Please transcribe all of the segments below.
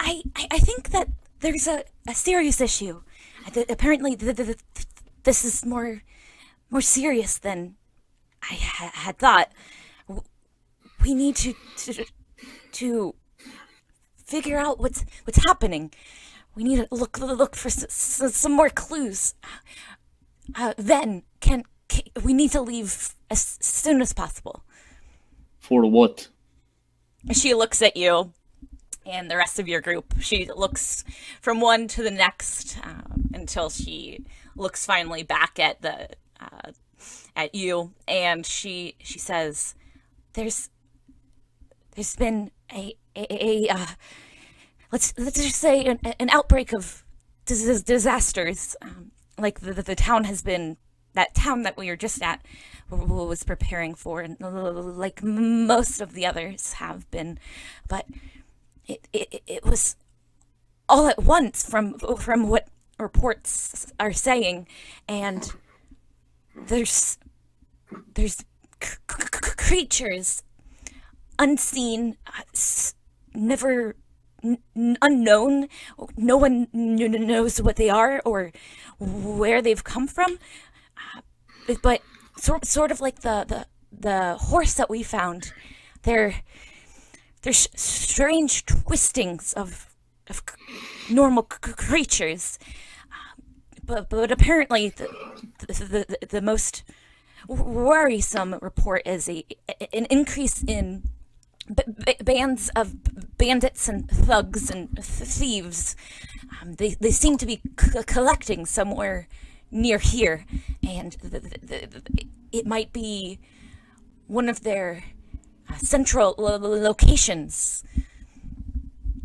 I think that there's a serious issue. Apparently, this is more serious than I had thought. We need to figure out what's happening. We need to look for some more clues. Then can we need to leave as soon as possible. For what? She looks at you and the rest of your group. She looks from one to the next until she looks finally back at the at you, and she says, "There's there's been a let's just say an outbreak of disasters. Like the town has been that town that we were just at was preparing for, and like most of the others have been, but it was all at once from what reports are saying, and there's creatures unseen, never unknown. No one knows what they are or where they've come from. But sort of like the horse that we found, they're there's strange twistings of normal creatures. But apparently the most worrisome report is an increase in bands of bandits and thugs and thieves. They seem to be collecting somewhere near here, and it might be one of their central locations.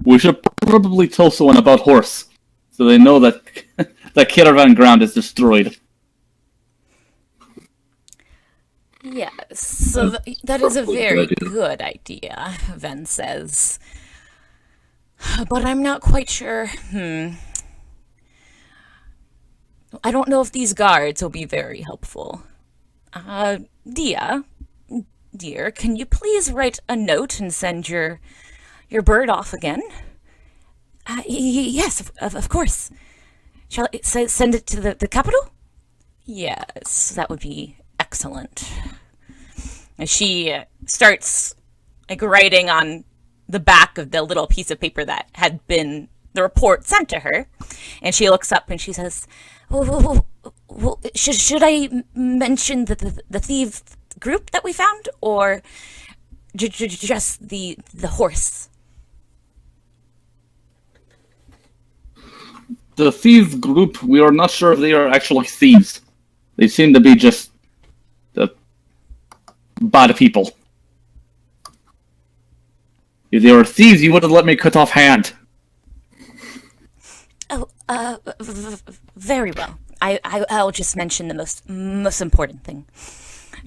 We should probably tell someone about horse, so they know that the caravan ground is destroyed. Yes, so that is a very good idea, Ven says. But I'm not quite sure. I don't know if these guards will be very helpful. Dia, dear, can you please write a note and send your bird off again? Yes, of course. Shall I send it to the capital? Yes, that would be excellent. And she starts like writing on the back of the little piece of paper that had been the report sent to her, and she looks up and she says, should I mention the thief group that we found, or just the horse?" The thieves group, we are not sure if they are actually thieves. They seem to be just bad people. If they were thieves, you would have let me cut off hand. Oh, very well. I'll just mention the most important thing.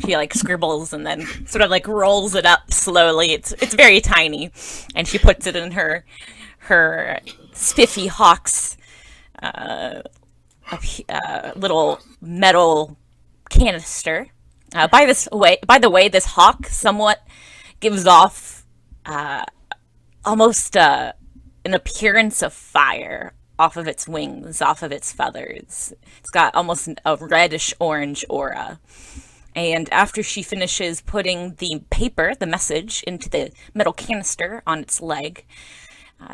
She like scribbles and then sort of like rolls it up slowly. It's very tiny, and she puts it in her spiffy hawk's little metal canister. By the way, this hawk somewhat gives off almost an appearance of fire off of its wings, off of its feathers. It's got almost a reddish orange aura. And after she finishes putting the paper, the message, into the metal canister on its leg,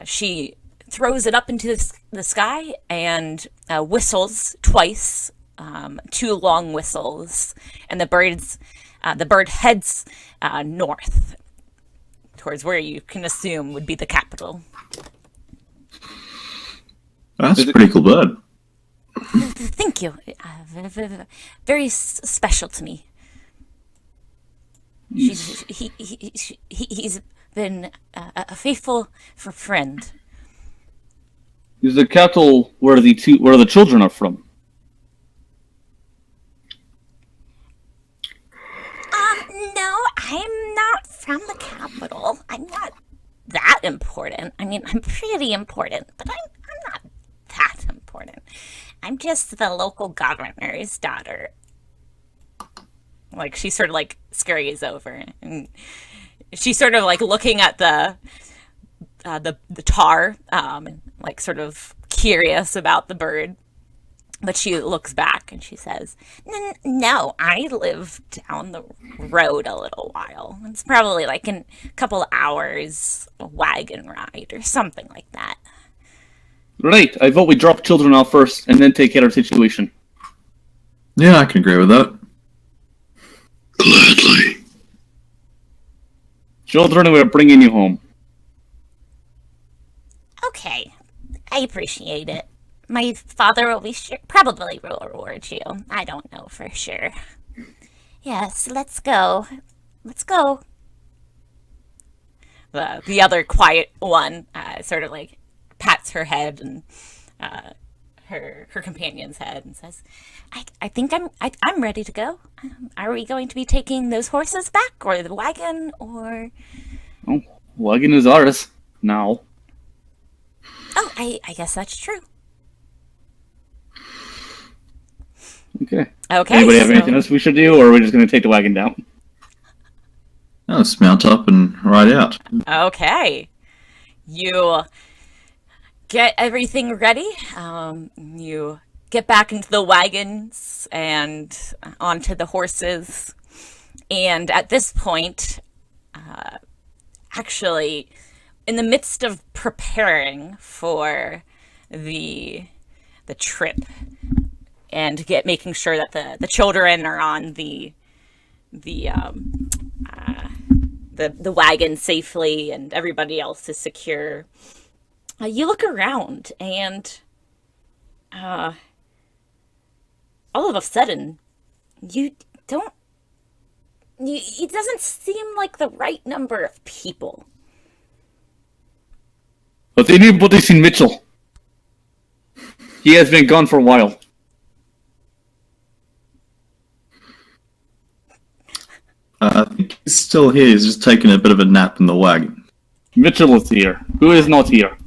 she throws it up into the sky and whistles twice, two long whistles, and the bird heads north towards where you can assume would be the capital. That's a pretty cool bird. Thank you. Very special to me. He's been a faithful friend. Is the capital where the children are from? No, I'm not from the capital. I'm not that important. I mean, I'm pretty important, but I'm not that important. I'm just the local governor's daughter. Like, she sort of like scurries over, and she's sort of like looking at the tar, like sort of curious about the bird. But she looks back and she says, No, I live down the road a little while. It's probably like a couple hours wagon ride or something like that." Right, I vote we drop children off first and then take care of the situation. Yeah, I can agree with that. Gladly. Children, we're bringing you home. "Okay, I appreciate it. My father will be probably will reward you. I don't know for sure." "Yes, let's go. Let's go." The other quiet one sort of like pats her head and her companion's head and says, I think I'm ready to go. Are we going to be taking those horses back, or the wagon, or..." Oh, wagon is ours now. "Oh, I guess that's true." Okay. Okay. Anybody have anything else we should do, or are we just going to take the wagon down? Let's mount up and ride out. Okay. You get everything ready. You get back into the wagons and onto the horses. And at this point, actually, in the midst of preparing for the trip and making sure that the children are on the wagon safely and everybody else is secure, you look around and all of a sudden it doesn't seem like the right number of people. But anybody seen Mitchell? He has been gone for a while. I think he's still here. He's just taking a bit of a nap in the wagon. Mitchell is here. Who is not here?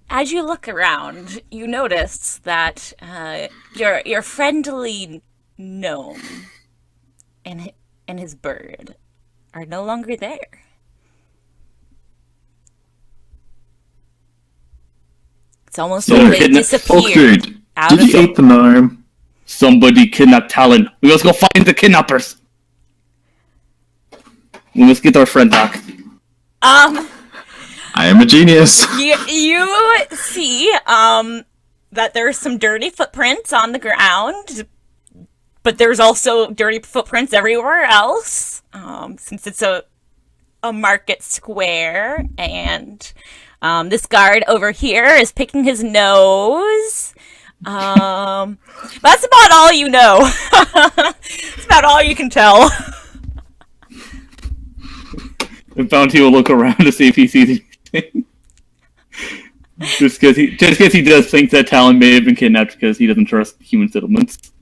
As you look around, you notice that your friendly gnome and his bird are no longer there. It's almost like they disappeared. Dude, did you eat the gnome? Somebody kidnapped Talon. We must go find the kidnappers. We must get our friend back. I am a genius. You see that there's some dirty footprints on the ground, but there's also dirty footprints everywhere else, since it's a market square, and this guard over here is picking his nose. That's about all you know. That's about all you can tell. The bounty will look around to see if he sees anything. just because he does think that Talon may have been kidnapped because he doesn't trust human settlements.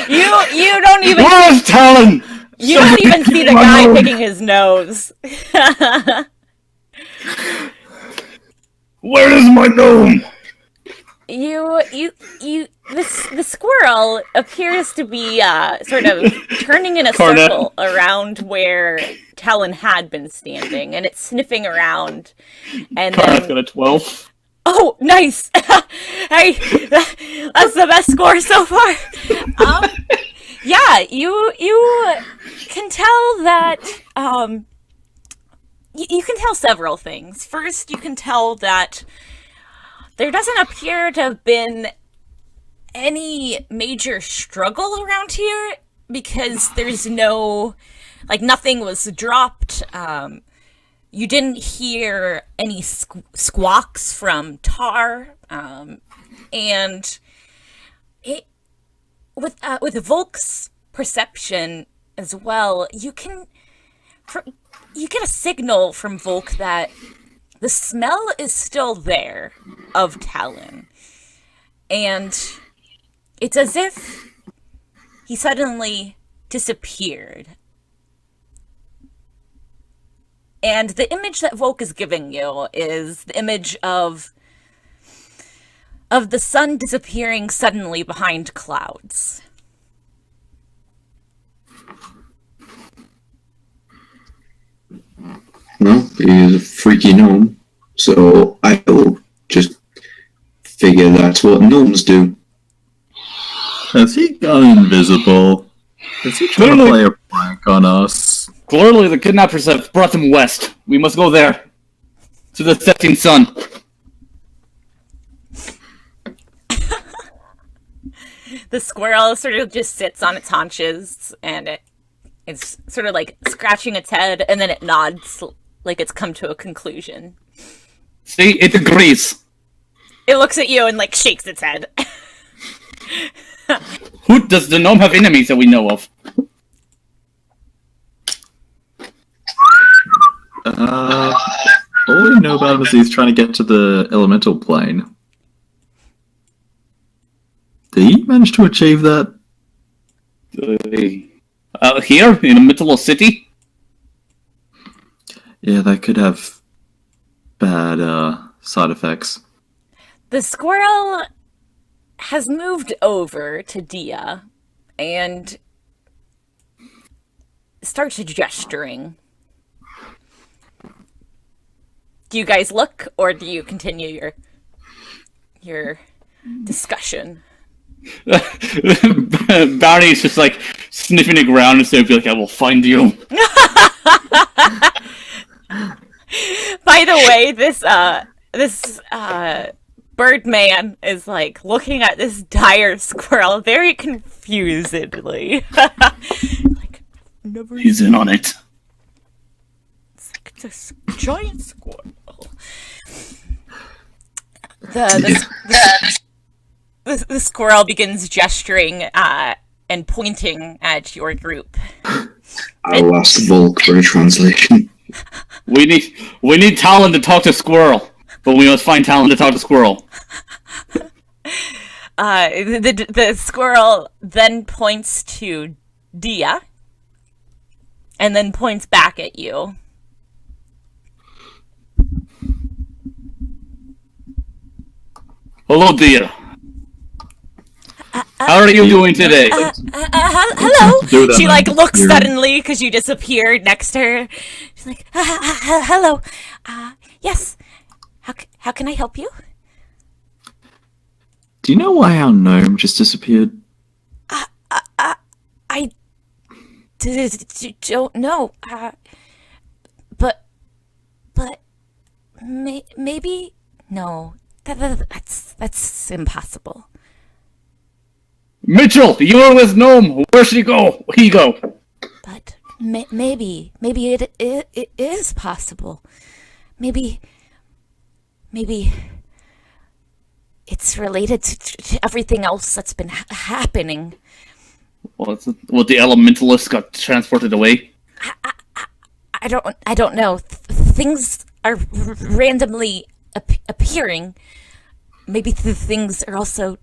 You don't even. Where is Talon? You don't even see the guy picking his nose. Where is my gnome? The squirrel appears to be sort of turning in a circle around where Talon had been standing, and it's sniffing around. And Karnat's got a 12. Oh, nice! Hey, that's the best score so far. Yeah, you can tell that. You can tell several things. First, you can tell that there doesn't appear to have been any major struggle around here, because there's nothing was dropped. You didn't hear any squawks from Tar, and with Volk's perception as well, you get a signal from Volk that the smell is still there of Talon. And it's as if he suddenly disappeared. And the image that Volk is giving you is the image of the sun disappearing suddenly behind clouds. Well, he's a freaky gnome, so I'll just figure that's what gnomes do. Has he gone invisible? Is he trying to Clearly- play a prank on us? Clearly, the kidnappers have brought him west. We must go there. To the setting sun. The squirrel sort of just sits on its haunches, and it's sort of like scratching its head, and then it nods like it's come to a conclusion. See, it agrees. It looks at you and like shakes its head. Who does the gnome have enemies that we know of? All we know about him is he's trying to get to the elemental plane. Did he manage to achieve that? Here in the middle of city. Yeah, that could have bad side effects. The squirrel has moved over to Dia and starts gesturing. Do you guys look, or do you continue your discussion? Barney's just like sniffing the ground and saying, "I will find you." By the way, this Birdman is like looking at this dire squirrel very confusedly. Like, never. He's in on it. It's like this giant squirrel. The squirrel begins gesturing and pointing at your group. I'll ask Volk for a translation. We need Talon to talk to Squirrel, but we must find Talon to talk to Squirrel. The squirrel then points to Dia, and then points back at you. Hello, Dia. How are you doing today? Hello. She like looks suddenly because you disappeared next to her. She's like, hello. Yes. How can I help you? Do you know why our gnome just disappeared? I don't know. But maybe no. That's impossible. Mitchell, you were with Gnome. Where should he go? He go. But maybe it is possible. Maybe it's related to everything else that's been happening. What the elementalist got transported away? I don't know. Things are randomly appearing. Maybe the things are also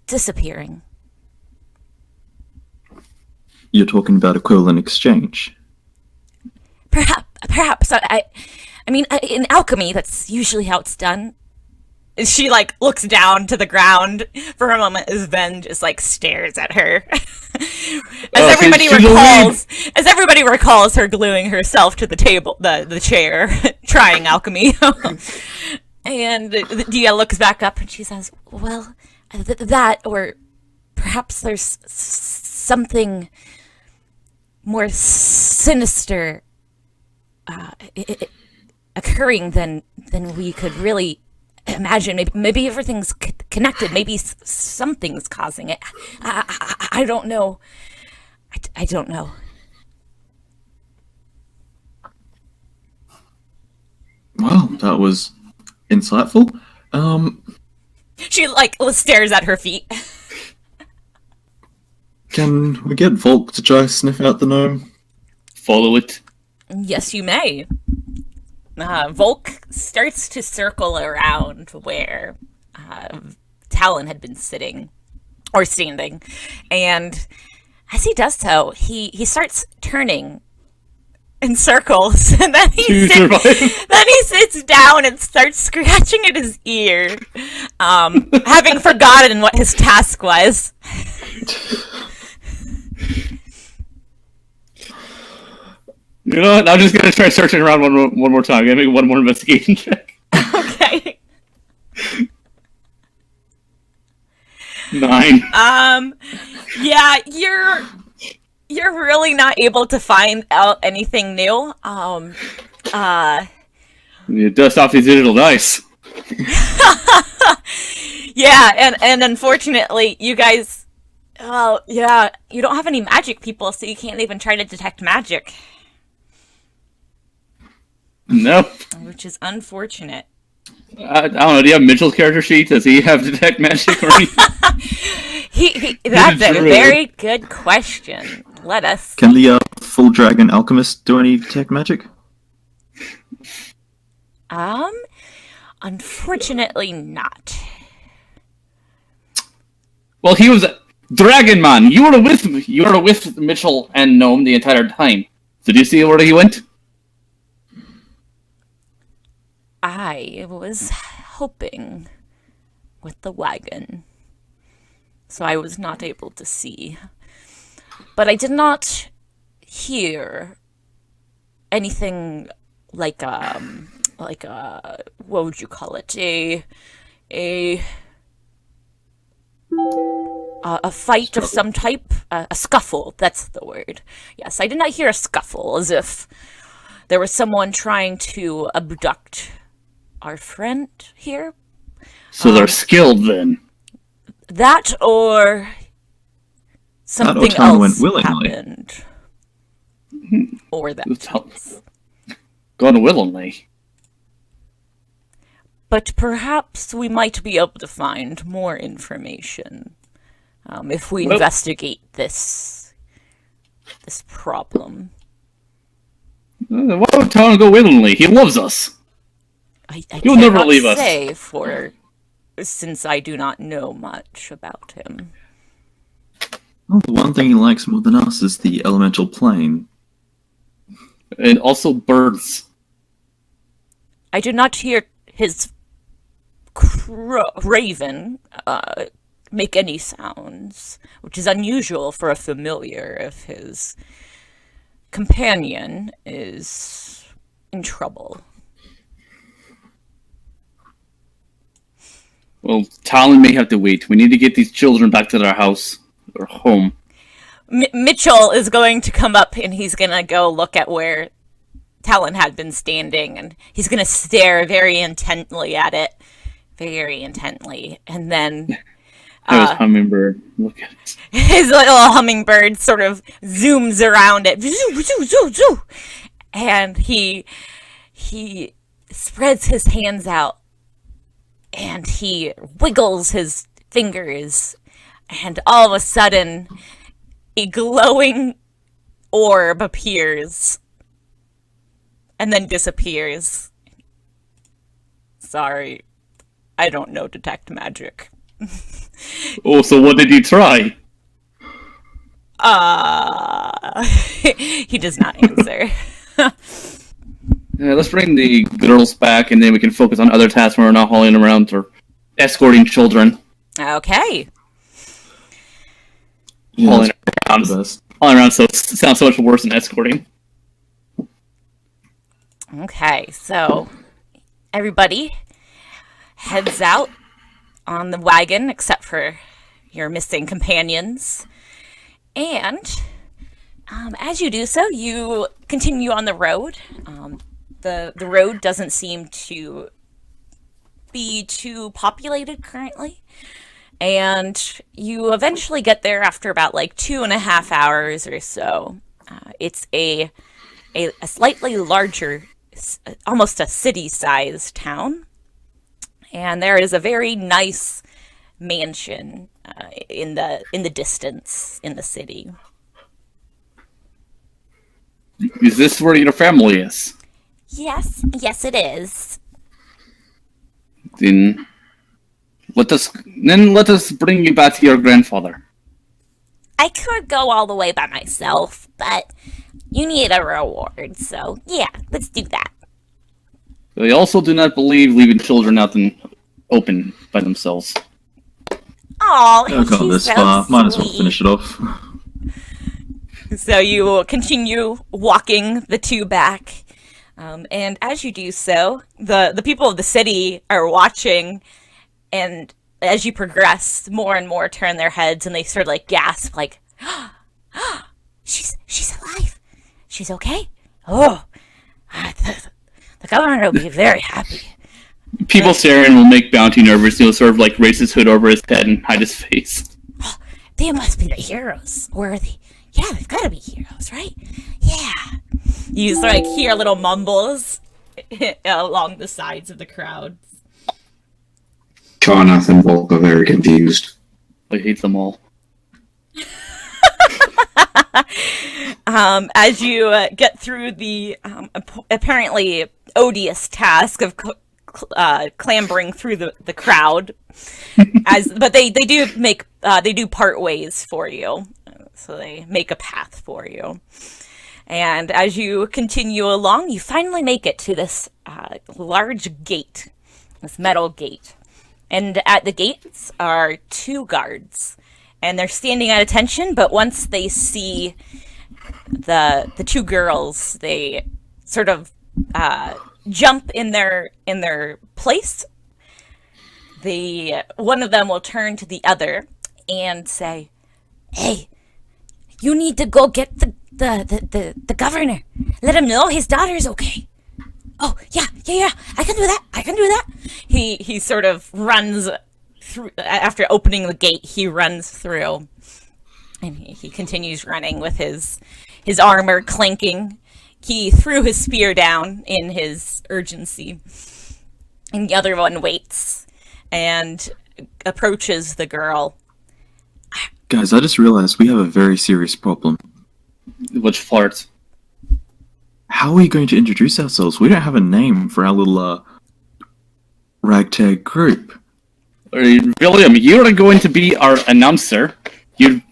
disappearing. You're talking about equivalent exchange. Perhaps. I mean, in alchemy, that's usually how it's done. She like looks down to the ground for a moment as Ben just like stares at her. As everybody recalls her gluing herself to the table, the chair, trying alchemy. And Dia looks back up and she says, "Well, that, or perhaps there's something more sinister occurring than we could really imagine. Maybe everything's connected. Maybe something's causing it. I don't know. I don't know." Well, that was insightful. She like stares at her feet. Can we get Volk to try sniff out the gnome? Follow it. Yes, you may. Volk starts to circle around where Talon had been sitting or standing, and as he does so, he starts turning in circles, and then he sits down and starts scratching at his ear, having forgotten what his task was. You know what? I'm just gonna try searching around one more time. I'm gonna make one more investigation check. Okay. 9. Yeah, you're really not able to find out anything new. You dust off these digital dice. Yeah, and unfortunately, you guys, well, yeah, you don't have any magic people, so you can't even try to detect magic, Nope. which is unfortunate. I don't know. Do you have Mitchell's character sheet? Does he have detect magic or anything? That's a True. very good question. Let us. Can the full dragon alchemist do any detect magic? Unfortunately not. Well, he was Dragon Man. You were with Mitchell and Gnome the entire time. Did you see where he went? I was hoping with the wagon, so I was not able to see. But I did not hear anything like what would you call it? A fight of some type, a scuffle. That's the word. Yes, I did not hear a scuffle, as if there was someone trying to abduct our friend here. So they're skilled then. That or something That or Tan went else willingly. happened. Or that. Gone willingly. But perhaps we might be able to find more information if we Well- investigate this problem. Why would Talon go willingly? He loves us. I You'll never cannot leave us. say since I do not know much about him. Well, the one thing he likes more than us is the elemental plane. And also birds. I did not hear his raven make any sounds, which is unusual for a familiar if his companion is in trouble. Well, Talon may have to wait. We need to get these children back to their house or home. Mitchell is going to come up and he's going to go look at where Talon had been standing, and he's going to stare very intently at it. Very intently. And then There's Hummingbird. Look at it. his little hummingbird sort of zooms around it. Zoo, zoo, zoo, zoo. And he spreads his hands out and he wiggles his fingers, and all of a sudden a glowing orb appears and then disappears. Sorry, I don't know detect magic. Oh, so what did you try? He does not answer. Let's bring the girls back, and then we can focus on other tasks when we're not hauling around or escorting children. Okay. Yeah, Hauling that's around, the best. sounds so much worse than escorting. Okay, so everybody heads out on the wagon except for your missing companions. And as you do so, you continue on the road. The road doesn't seem to be too populated currently. And you eventually get there after about like 2.5 hours or so. It's a slightly larger, almost a city-sized town. And there is a very nice mansion in the distance in the city. Is this where your family is? Yes, it is. Then let us bring you back to your grandfather. I could go all the way by myself, but you need a reward, so yeah, let's do that. They also do not believe leaving children out in open by themselves. Oh, I've gone this far. Might as well finish it off. So you continue walking the two back. And as you do so, the people of the city are watching, and as you progress, more and more turn their heads and they sort of like gasp, like, she's alive. She's okay. Oh, the governor will be very happy. People staring will make Bounty nervous. He'll sort of like raise his hood over his head and hide his face. Oh, they must be the heroes. Or yeah, they've got to be heroes, right? Yeah. You sort of like hear little mumbles along the sides of the crowd. Karnath and Volk are very confused. I hate them all. As you get through the apparently odious task of clambering through the crowd, but they do part ways for you, so they make a path for you. And as you continue along, you finally make it to this large gate, this metal gate. And at the gates are two guards, and they're standing at attention. But once they see the two girls, they sort of jump in their place. One of them will turn to the other and say, "Hey, you need to go get the governor. Let him know his daughter's okay." "Oh, yeah, I can do that. He sort of runs through, after opening the gate, he runs through. And he continues running with his armor clinking. He threw his spear down in his urgency. And the other one waits and approaches the girl. Guys, I just realized we have a very serious problem. Which part? How are we going to introduce ourselves? We don't have a name for our little ragtag group. William, you're going to be our announcer. You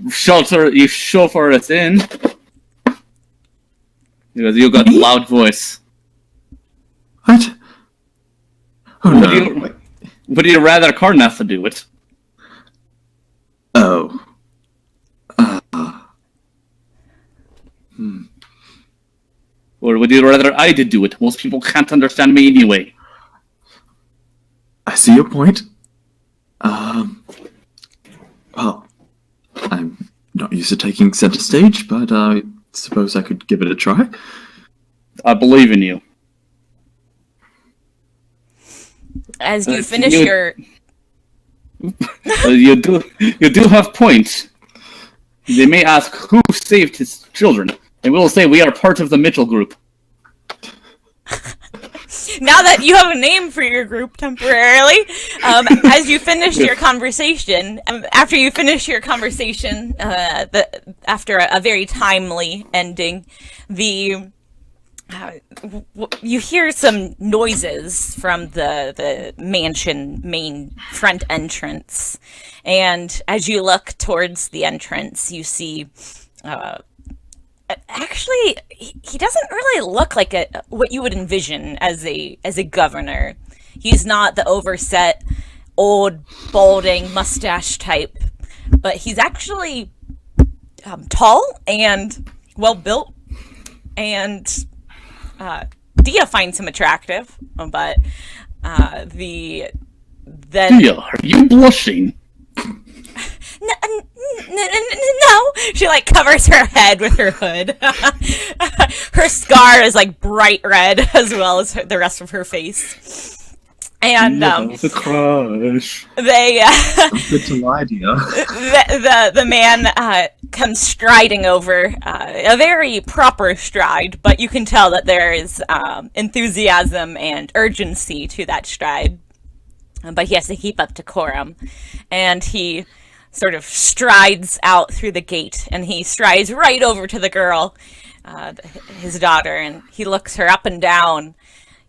chauffeur us in. Because you got a loud voice. What? Oh no. Would you rather Karnath do it? Oh. Or would you rather I did do it? Most people can't understand me anyway. I see your point. Well, I'm not used to taking center stage, but I suppose I could give it a try. I believe in you. As you finish your... You do have points. They may ask who saved his children, and we'll say we are part of the Mitchell group. Now that you have a name for your group temporarily, as you finish your conversation, after you finish your conversation, after a very timely ending, you hear some noises from the mansion main front entrance, and as you look towards the entrance, you see. Actually, he doesn't really look like what you would envision as a governor. He's not the overset, old, balding, mustache type, but he's actually tall and well built. And Dia finds him attractive, but Dia, are you blushing? No, she like covers her head with her hood. Her scar is like bright red as well as the rest of her face. And the crush. They Good to lie, dear. the man comes striding over, a very proper stride, but you can tell that there is enthusiasm and urgency to that stride. But he has to keep up decorum, and he sort of strides out through the gate, and he strides right over to the girl, his daughter, and he looks her up and down.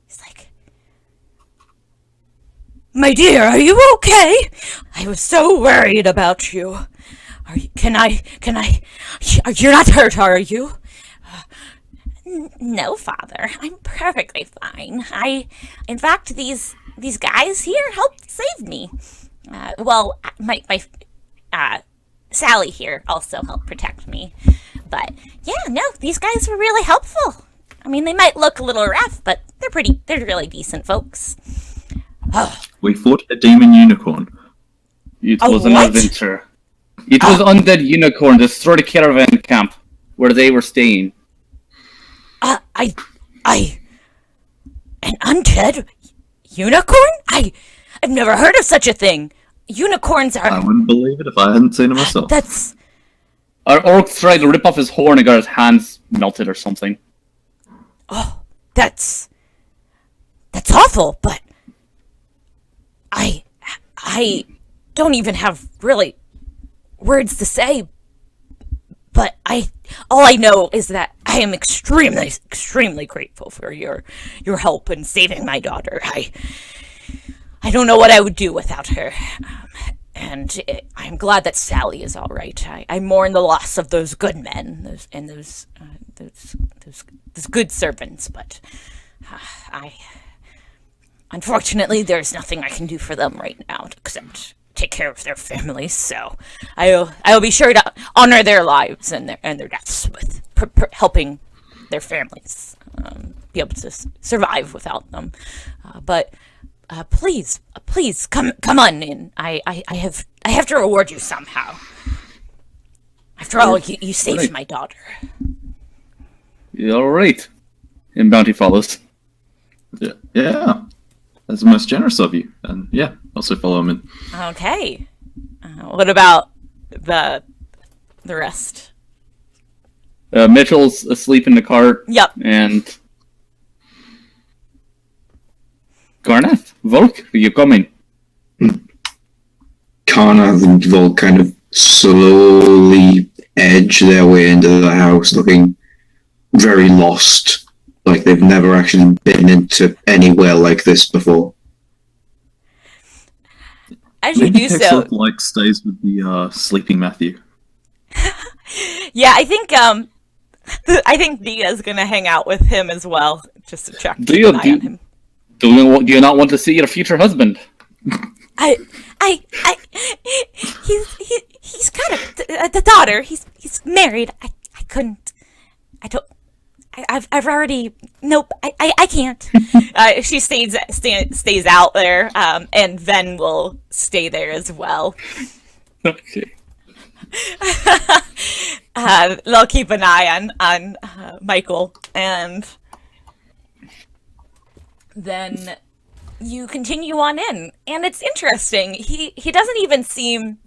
He's like, "My dear, are you okay? I was so worried about you. Can I, you're not hurt, are you?" "No, Father, I'm perfectly fine. In fact, these guys here helped save me. My Sally here also helped protect me. But yeah, no, these guys were really helpful. I mean, they might look a little rough, but they're really decent folks. Oh, We fought a demon unicorn. It A was an what? adventure. It was undead unicorn destroyed a caravan camp where they were staying. I, an undead unicorn? I've never heard of such a thing. Unicorns I are, wouldn't believe it if I hadn't seen it myself. that's, Our orc tried to rip off his horn and got his hands melted or something. that's awful, but I don't even have really words to say, but all I know is that I am extremely grateful for your help in saving my daughter. I don't know what I would do without her. I'm glad that Sally is all right. I mourn the loss of those good men, those good servants, but unfortunately, there's nothing I can do for them right now except take care of their families. So I'll be sure to honor their lives and their deaths with helping their families be able to survive without them. But please, come on in. I have to reward you somehow. After all, you saved Right. my daughter. All right. And Bounty follows. Yeah. That's most generous of you. And yeah, also follow him in. Okay. What about the rest? Mitchell's asleep in the cart. Yep. And Garnet, Volk, are you coming? Kana and Volk kind of slowly edge their way into the house, looking very lost, like they've never actually been into anywhere like this before. As you Maybe do Tex so, like stays with the sleeping Matthew. yeah, I think Dia's gonna hang out with him as well, just to check Do you- an eye do- on him. Do you not want to see your future husband? He's got the daughter. He's married. I couldn't. I don't. I've already. Nope. I can't. She stays out there, and Ven will stay there as well. Okay. They'll keep an eye on Michael, and then you continue on in, and it's interesting. He doesn't even seem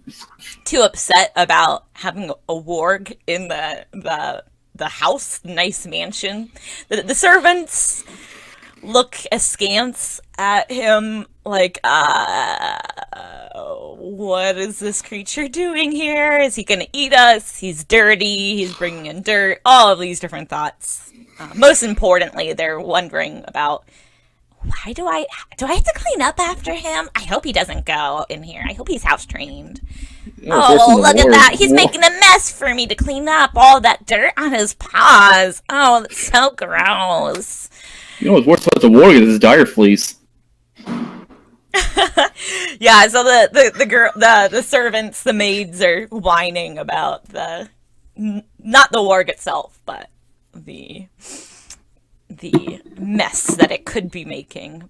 too upset about having a warg in the house, nice mansion. The servants look askance at him, like, what is this creature doing here? Is he gonna eat us? He's dirty. He's bringing in dirt. All of these different thoughts. Most importantly, they're wondering about, why do I have to clean up after him? I hope he doesn't go in here. I hope he's house trained. Oh, look at that. He's making a mess for me to clean up all that dirt on his paws. Oh, that's so gross. You know what's worse about the warrior is his dire fleas. Yeah, so the servants, the maids are whining about not the warg itself, but the mess that it could be making.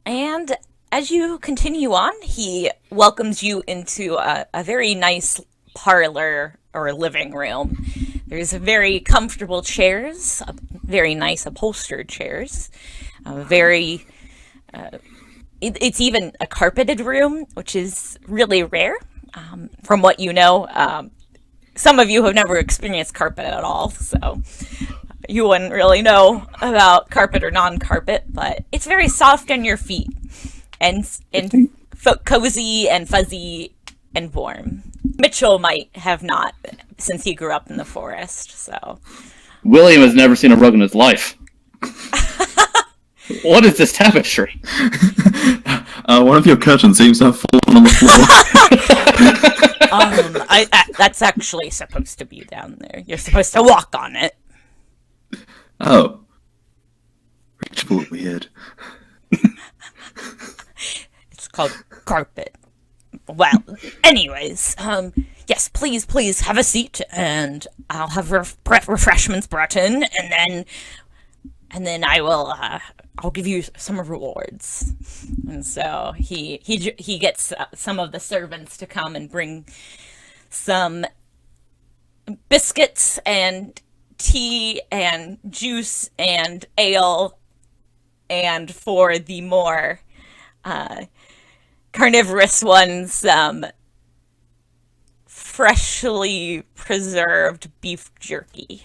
And as you continue on, he welcomes you into a very nice parlor or living room. There's very comfortable chairs, very nice upholstered chairs, it's even a carpeted room, which is really rare. From what you know, some of you have never experienced carpet at all, so you wouldn't really know about carpet or non-carpet, but it's very soft on your feet and cozy and fuzzy and warm. Mitchell might have not, since he grew up in the forest, so. William has never seen a rug in his life. What is this tapestry? One of your curtains seems to have fallen on the floor. That's actually supposed to be down there. You're supposed to walk on it. Oh. Reachable weird. It's called carpet. Well, anyways, Yes, please have a seat, and I'll have refreshments brought in, and then I will. I'll give you some rewards. And so he gets some of the servants to come and bring some biscuits and tea and juice and ale, and for the more carnivorous ones, freshly preserved beef jerky.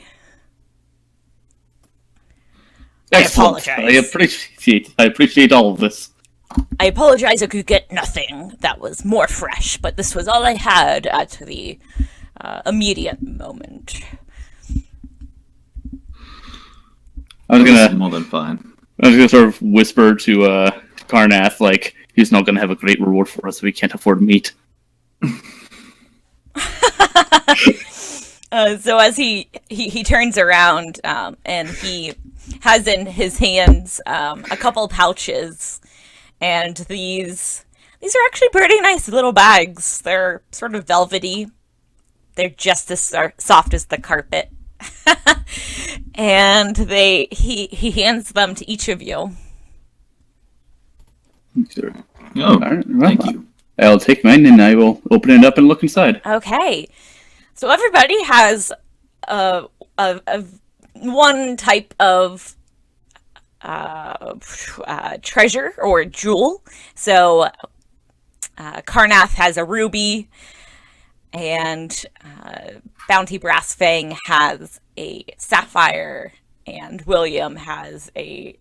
Excellent. I appreciate all of this. I apologize I could get nothing that was more fresh, but this was all I had at the immediate moment. This is more than fine. I was gonna sort of whisper to Karnath, like, he's not gonna have a great reward for us if we can't afford meat. So as he turns around, and he has in his hands a couple pouches, and these are actually pretty nice little bags. They're sort of velvety. They're just as soft as the carpet. And he hands them to each of you. Sure. Oh, Alright, well, thank you. I'll take mine and I will open it up and look inside. Okay, so everybody has a one type of treasure or jewel. So Karnath has a ruby, and Bounty Brassfang has a sapphire, and William has a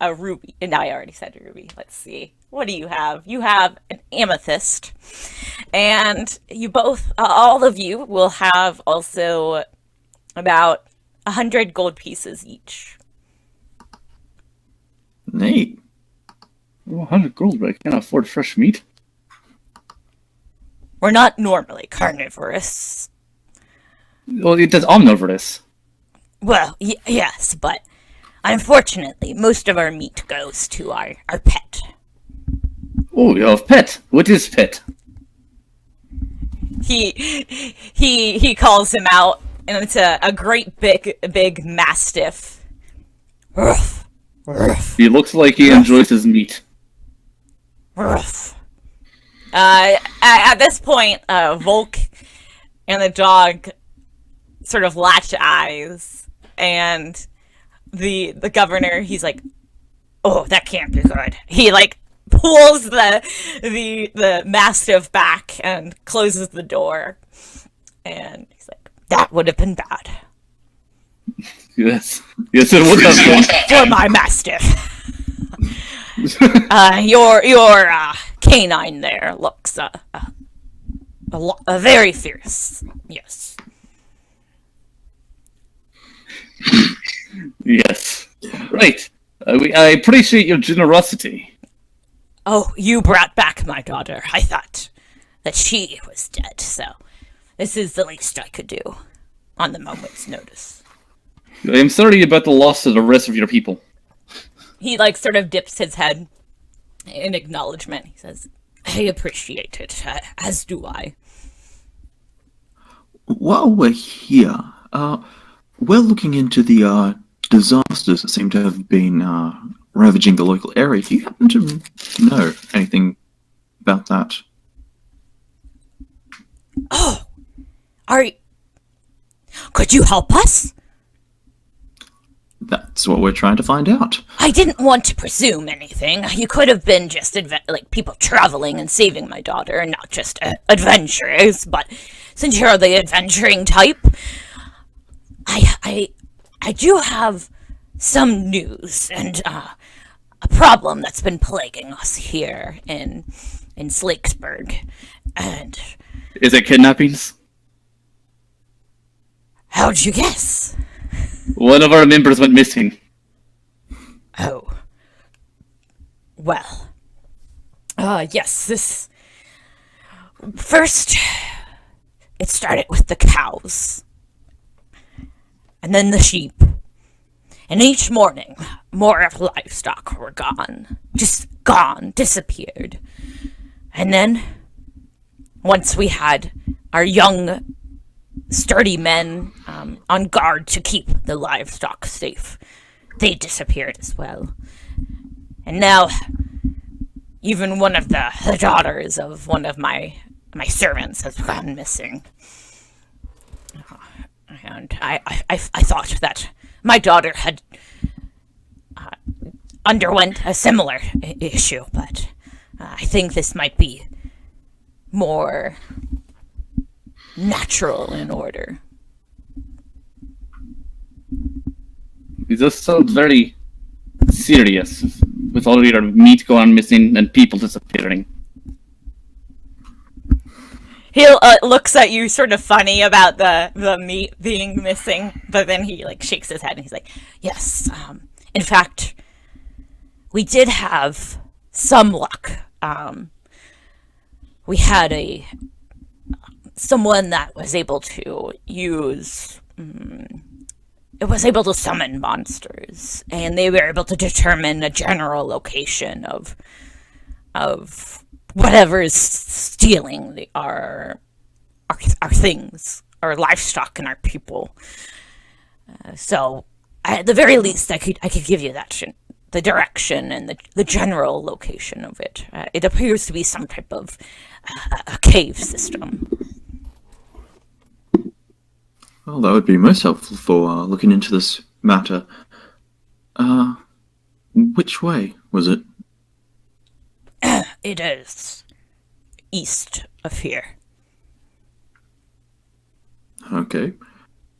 ruby. And I already said ruby. Let's see. What do you have? You have an amethyst, and you both, all of you, will have also about 100 gold pieces each. Neat. 100 gold, but I can't afford fresh meat. We're not normally carnivorous. Well, it does omnivorous. Well, yes, but unfortunately, most of our meat goes to our pet. Oh, you have pet. What is pet? He calls him out, and it's a great big mastiff. Ruff, ruff, He looks like he enjoys his meat. ruff. At this point, Volk and the dog sort of latch eyes, and the governor, he's like, "Oh, that can't be good." He like pulls the mastiff back and closes the door, and he's like, "That would have been bad Yes, it would have been. for my mastiff." Your canine there looks very fierce. Yes. Yes. Right. I appreciate your generosity. Oh, you brought back my daughter. I thought that she was dead, so this is the least I could do on the moment's notice. I am sorry about the loss of the rest of your people. He like sort of dips his head in acknowledgement. He says, "I appreciate it, as do I." While we're here, we're looking into the disasters that seem to have been ravaging the local area. Do you happen to know anything about that? Oh, could you help us? That's what we're trying to find out. I didn't want to presume anything. You could have been just like people traveling and saving my daughter, and not just adventurers. But since you're the adventuring type, I do have some news and a problem that's been plaguing us here in Slakesburg. And Is it kidnappings? how'd you guess? One of our members went missing. Oh. Well. Yes, this... First, it started with the cows. And then the sheep. And each morning, more of the livestock were gone. Just gone, disappeared. And then, once we had our young, sturdy men on guard to keep the livestock safe, they disappeared as well. And now, even one of the daughters of one of my servants has gone missing. And I thought that my daughter had underwent a similar issue, but I think this might be more natural in order. This sounds very serious, with all your meat going missing and people disappearing. He looks at you sort of funny about the meat being missing, but then he like shakes his head and he's like, yes, in fact, we did have some luck. We had someone that was able to use, it was able to summon monsters, and they were able to determine a general location of whatever is stealing our things, our livestock, and our people. So, at the very least, I could give you that the direction and the general location of it. It appears to be some type of a cave system. Well, that would be most helpful for looking into this matter. Which way was it? It is east of here. Okay.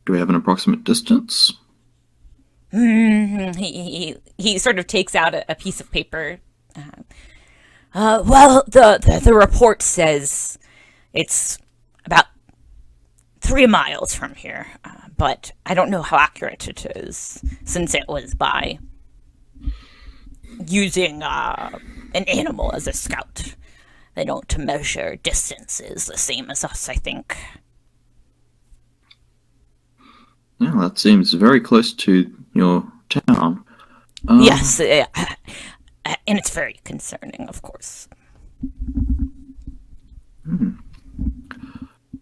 Do we have an approximate distance? He sort of takes out a piece of paper. Well, the report says it's about 3 miles from here, but I don't know how accurate it is, since it was by using an animal as a scout. They don't measure distances the same as us, I think. Yeah, that seems very close to your town. Yes, and it's very concerning, of course.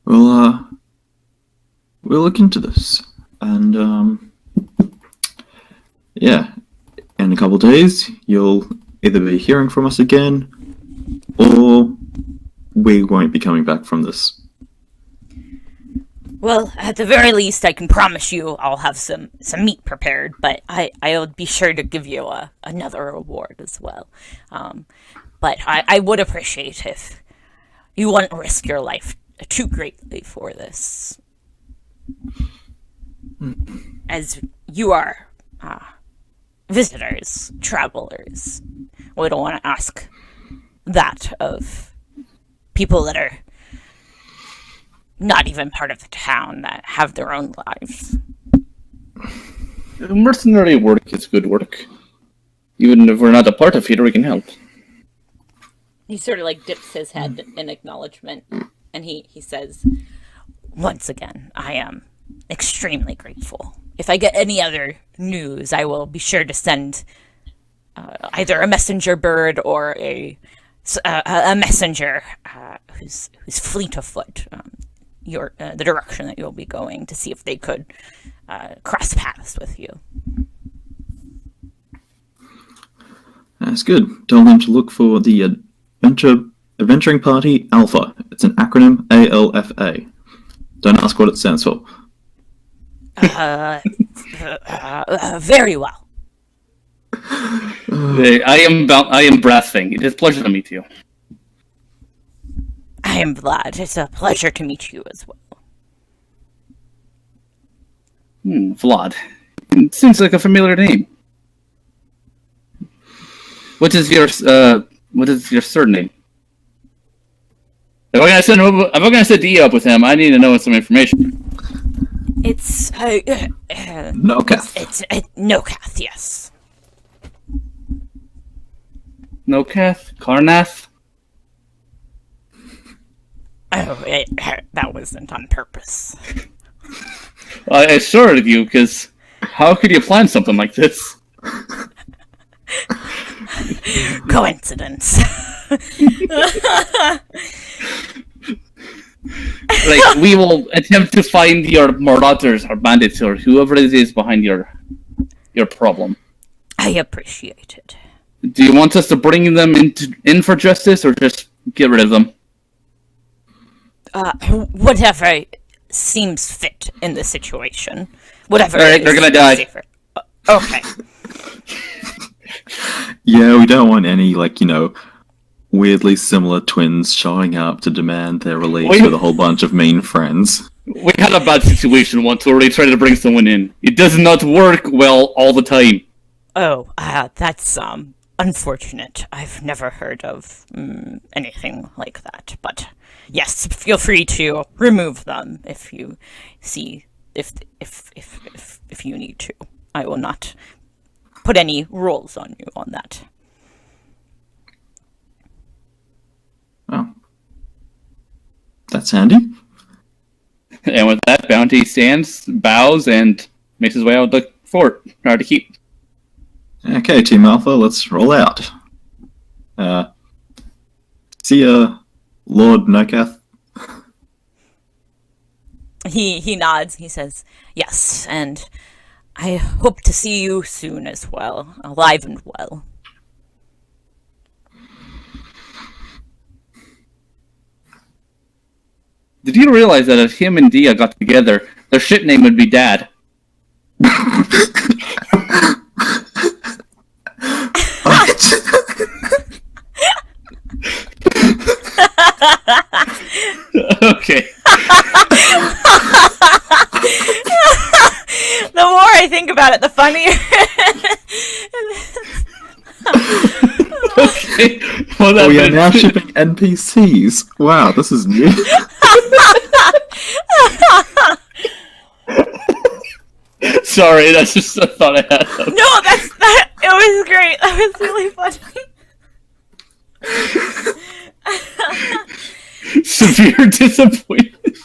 Well, we'll look into this, and yeah, in a couple of days, you'll either be hearing from us again, or we won't be coming back from this. Well, at the very least, I can promise you I'll have some meat prepared, but I'll be sure to give you another reward as well. But I would appreciate if you wouldn't risk your life too greatly for this. As you are visitors, travelers, we don't want to ask that of people that are not even part of the town, that have their own lives. Mercenary work is good work. Even if we're not a part of it, we can help. He sort of like dips his head in acknowledgement, and he says, once again, I am extremely grateful. If I get any other news, I will be sure to send either a messenger bird or a messenger who's fleet of foot, the direction that you'll be going, to see if they could cross paths with you. That's good. Tell them to look for the Adventuring Party Alpha. It's an acronym, ALFA. Don't ask what it stands for. Very well. I am Brathfang. It is a pleasure to meet you. I am Vlad. It's a pleasure to meet you as well. Vlad. It seems like a familiar name. What is your surname? If I'm gonna set D up with him, I need to know some information. It's Nokath. It's Nokath, yes. Nokath? Karnath? Oh, that wasn't on purpose. I assured you, because how could you plan something like this? Coincidence. Like, we will attempt to find your marauders or bandits or whoever it is behind your problem. I appreciate it. Do you want us to bring them in for justice or just get rid of them? Whatever seems fit in the situation. Whatever. All right, they're gonna die. Safer. Okay. Yeah, we don't want any, weirdly similar twins showing up to demand their release with a whole bunch of mean friends. We had a bad situation once where they tried to bring someone in. It does not work well all the time. Oh, that's unfortunate. I've never heard of anything like that. But yes, feel free to remove them if you see if you need to. I will not put any rules on you on that. Oh. That's handy. And with that, Bounty stands, bows, and makes his way out of the fort. Hard to keep. Okay, Team Alpha, let's roll out. See ya, Lord Nokath. He nods. He says, "Yes, and I hope to see you soon as well, alive and well." Did you realize that if him and Dia got together, their shit name would be Dad? Okay. The more I think about it, the funnier. Okay. Well, Oh, we are now shipping NPCs. Wow, this is new. Sorry, that's just a thought I had. No, that. It was great. That was really funny. Severe disappointment.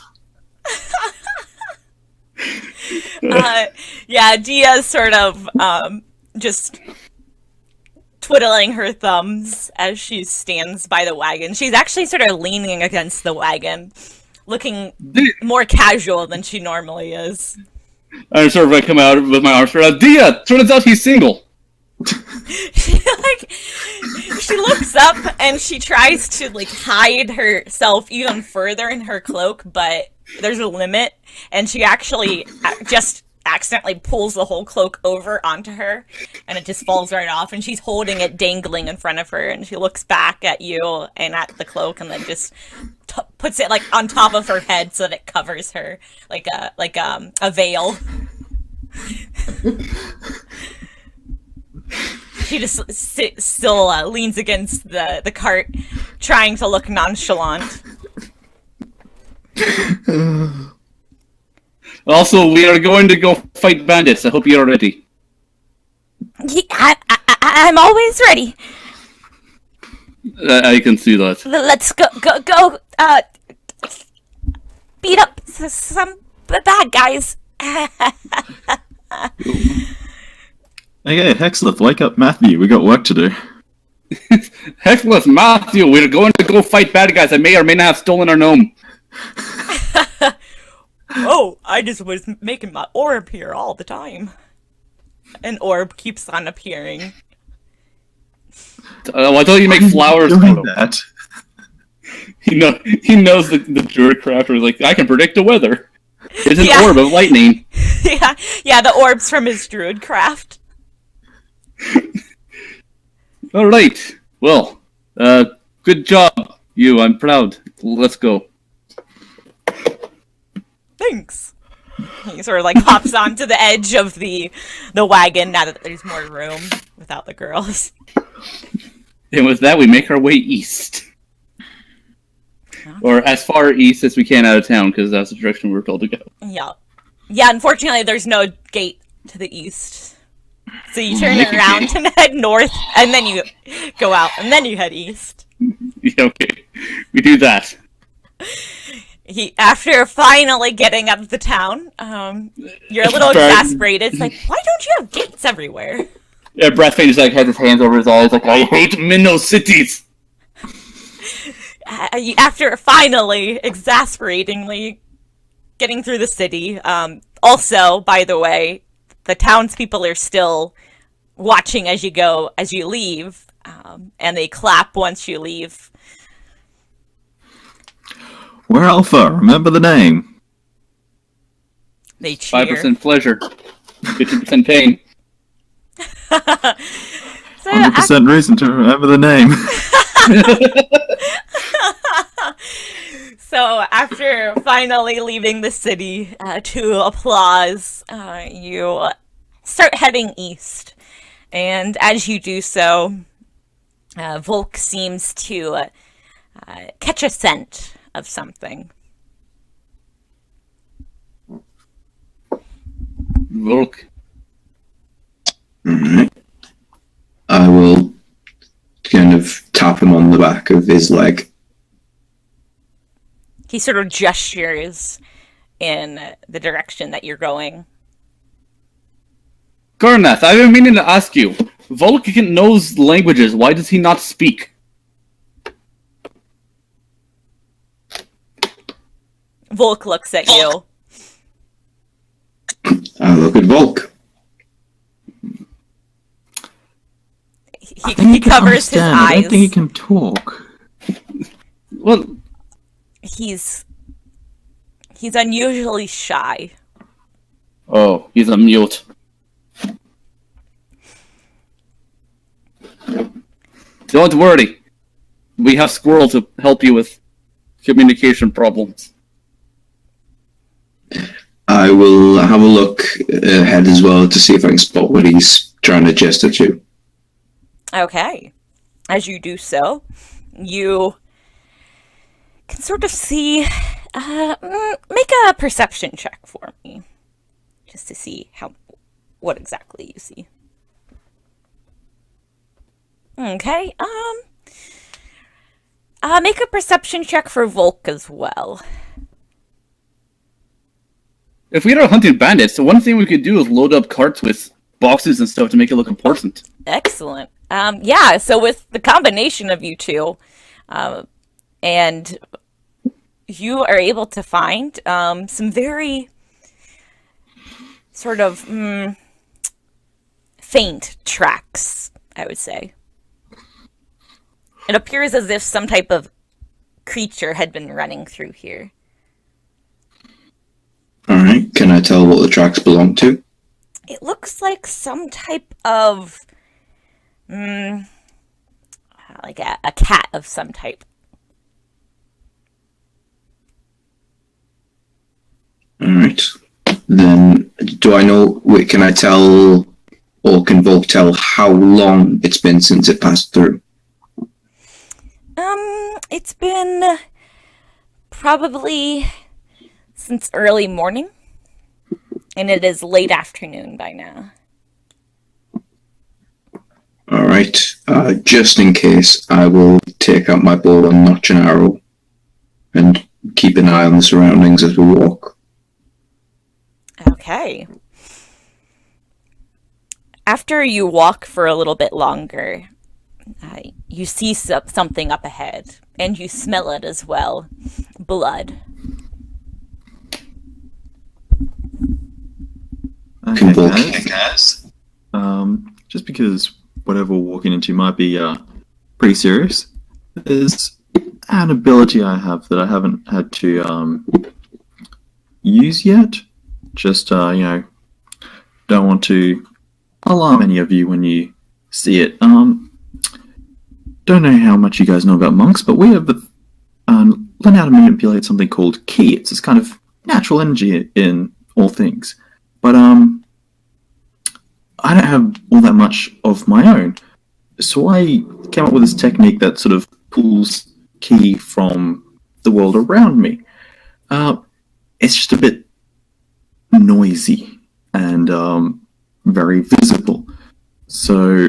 Yeah, Dia's sort of just twiddling her thumbs as she stands by the wagon. She's actually sort of leaning against the wagon, looking more casual than she normally is. I'm sort of like come out with my arms spread out. Dia, turns out he's single. She looks up and she tries to hide herself even further in her cloak, but there's a limit, and she actually just accidentally pulls the whole cloak over onto her, and it just falls right off, and she's holding it dangling in front of her, and she looks back at you and at the cloak, and then just puts it on top of her head so that it covers her like a veil. She just still leans against the cart, trying to look nonchalant. Also, we are going to go fight bandits. I hope you're ready. Yeah, I'm always ready. I can see that. Let's go, beat up some bad guys. Okay, Hexleth, wake up Matthew. We got work to do. Hexleth, Matthew, we're going to go fight bad guys that may or may not have stolen our gnome. Oh, I just was making my orb here all the time. An orb keeps on appearing. Why don't you make flowers? Doing that. He knows the druid crafter is like, I can predict the weather. It's an Yeah. orb of lightning. yeah, the orb's from his druid craft. All right. Well, good job, you. I'm proud. Let's go. Thanks. He sort of hops onto the edge of the wagon now that there's more room without the girls. And with that, we make our way east. Or as far east as we can out of town, because that's the direction we're told to go. Yeah. Yeah, unfortunately, there's no gate to the east. So you turn it around and head north, and then you go out, and then you head east. Yeah, okay. We do that. After finally getting out of the town, you're a little exasperated. It's like, why don't you have gates everywhere? Yeah, Breathfang just has his hands over his eyes, like, I hate Minnow cities! after finally, exasperatingly getting through the city. Also, by the way, the townspeople are still watching as you leave, and they clap once you leave. We're Alpha. Remember the name. They cheer. 5% pleasure, 50% pain. So, 100% reason to remember the name. So after finally leaving the city to applause, you start heading east. And as you do so, Volk seems to catch a scent of something. Look, Alright. I will kind of tap him on the back of his leg. He sort of gestures in the direction that you're going. Garnath, I've been meaning to ask you. Volk knows languages. Why does he not speak? Volk looks at you. I look at Volk. He covers his I don't think he eyes. can talk. Well, He's unusually shy. oh, he's a mute. Don't worry. We have Squirrel to help you with communication problems. I will have a look ahead as well to see if I can spot what he's trying to gesture to. Okay. As you do so, you can sort of see. Make a perception check for me, just to see what exactly you see. Okay. Make a perception check for Volk as well. If we are hunting bandits, the one thing we could do is load up carts with boxes and stuff to make it look important. Excellent. Yeah. So with the combination of you two, and you are able to find some very sort of faint tracks, I would say. It appears as if some type of creature had been running through here. Alright, can I tell what the tracks belong to? It looks like some type of like a cat of some type. Alright. Then, do I know, wait, can I tell, or can Volk tell how long it's been since it passed through? It's been probably since early morning, and it is late afternoon by now. Alright, just in case, I will take out my bow and notch an arrow, and keep an eye on the surroundings as we walk. Okay. After you walk for a little bit longer, you see something up ahead, and you smell it as well. Blood. Okay, Volk. guys. Just because whatever we're walking into might be pretty serious, there's an ability I have that I haven't had to use yet. Just don't want to alarm any of you when you see it. Don't know how much you guys know about monks, but we have learned how to manipulate something called ki. It's this kind of natural energy in all things. But I don't have all that much of my own. So I came up with this technique that sort of pulls ki from the world around me. It's just a bit noisy and very visible. So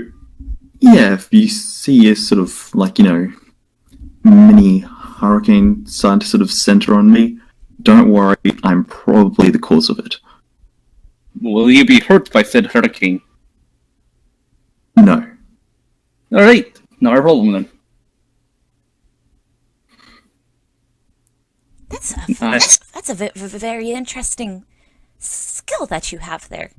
yeah, if you see a sort of mini hurricane starting to sort of center on me, don't worry, I'm probably the cause of it. Will you be hurt by said hurricane? No. Alright, not a problem then. That's a very interesting skill that you have there.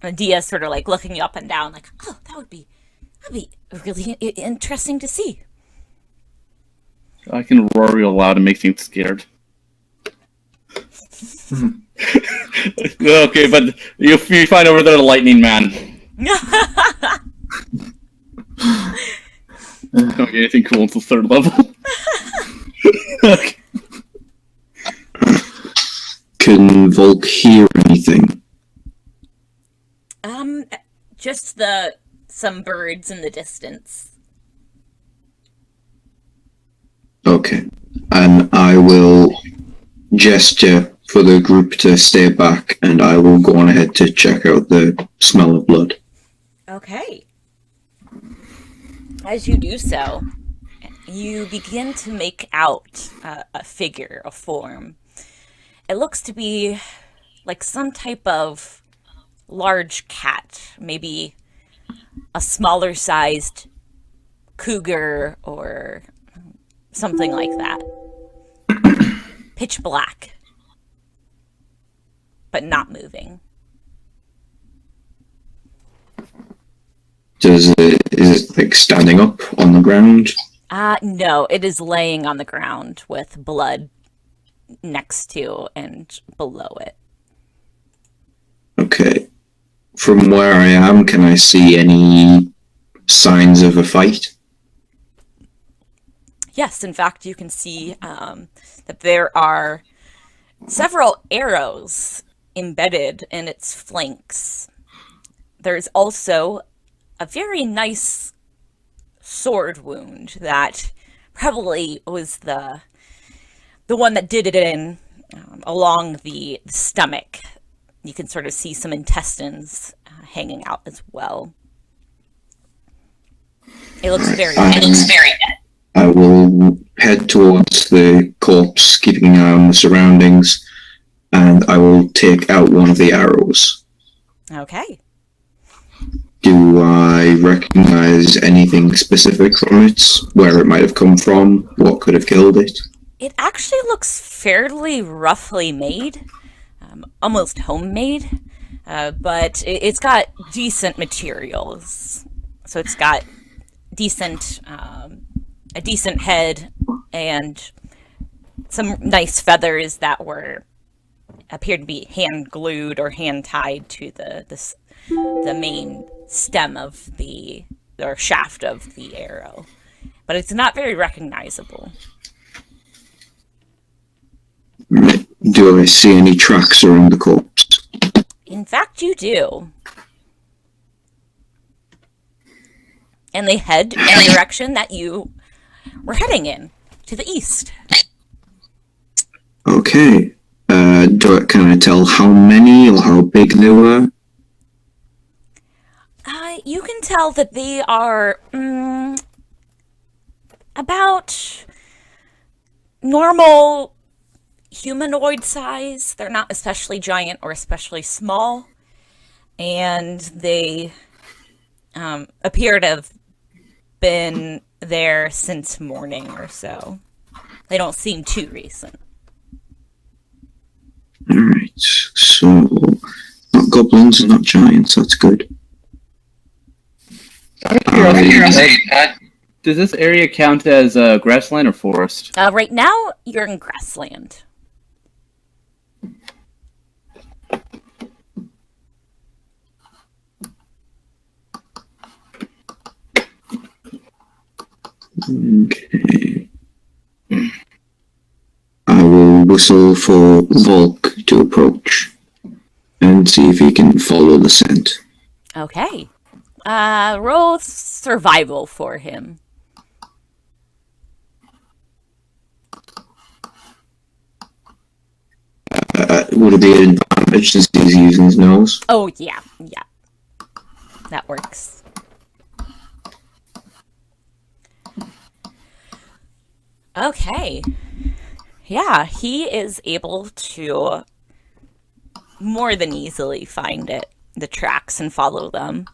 And Dia's sort of like looking up and down, like, oh, that'd be really interesting to see. I can roar real loud and make things scared. Okay, but you find over there the lightning man. Don't get anything cool until third level. Okay. Can Volk hear anything? Just some birds in the distance. Okay. And I will gesture for the group to stay back, and I will go on ahead to check out the smell of blood. Okay. As you do so, you begin to make out a figure, a form. It looks to be like some type of large cat, maybe a smaller sized cougar or something like that. Pitch black, but not moving. Is it like standing up on the ground? No, it is laying on the ground with blood next to and below it. Okay. From where I am, can I see any signs of a fight? Yes, in fact, you can see that there are several arrows embedded in its flanks. There's also a very nice sword wound that probably was the one that did it in along the stomach. You can sort of see some intestines hanging out as well. It looks very dead. I will head towards the corpse, keeping an eye on the surroundings, and I will take out one of the arrows. Okay. Do I recognize anything specific from it? Where it might have come from? What could have killed it? It actually looks fairly roughly made, almost homemade, but it's got decent materials. So it's got a decent head and some nice feathers that appeared to be hand glued or hand tied to the main stem of or shaft of the arrow. But it's not very recognizable. Do I see any tracks around the corpse? In fact, you do. And they head in the direction that you were heading in, to the east. Okay. Can I tell how many or how big they were? You can tell that they are about normal humanoid size. They're not especially giant or especially small. And they appear to have been there since morning or so. They don't seem too recent. Alright, so not goblins and not giants, that's good. Does this area count as grassland or forest? Right now, you're in grassland. Okay. I will whistle for Volk to approach and see if he can follow the scent. Okay. Roll survival for him. Would it be an advantage since he's using his nose? Oh, yeah. That works. Okay. Yeah, he is able to more than easily find the tracks and follow them.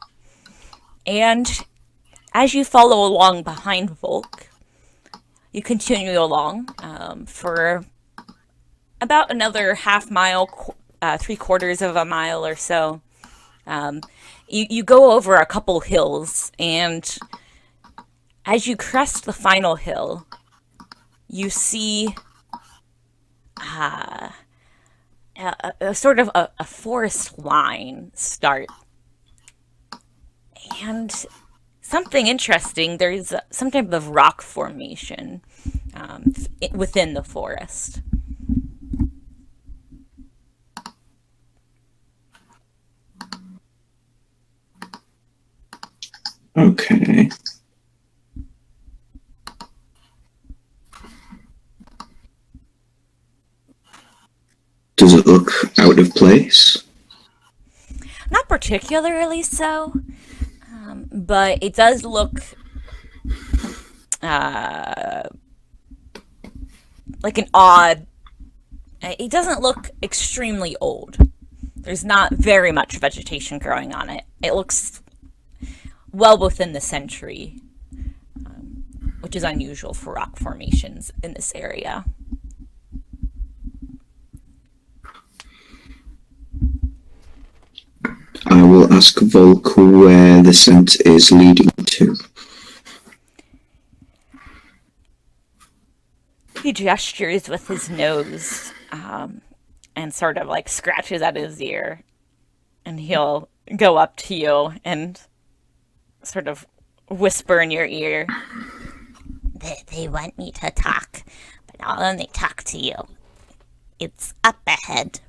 And as you follow along behind Volk, you continue along for about another half mile, 3/4 of a mile or so. You go over a couple hills, and as you crest the final hill, you see a sort of a forest line start. And something interesting, there's some type of rock formation within the forest. Okay. Does it look out of place? Not particularly so, but it does look like an odd. It doesn't look extremely old. There's not very much vegetation growing on it. It looks well within the century, which is unusual for rock formations in this area. I will ask Volk where the scent is leading to. He gestures with his nose and sort of like scratches at his ear, and he'll go up to you and sort of whisper in your ear. They want me to talk, but I'll only talk to you. It's up ahead.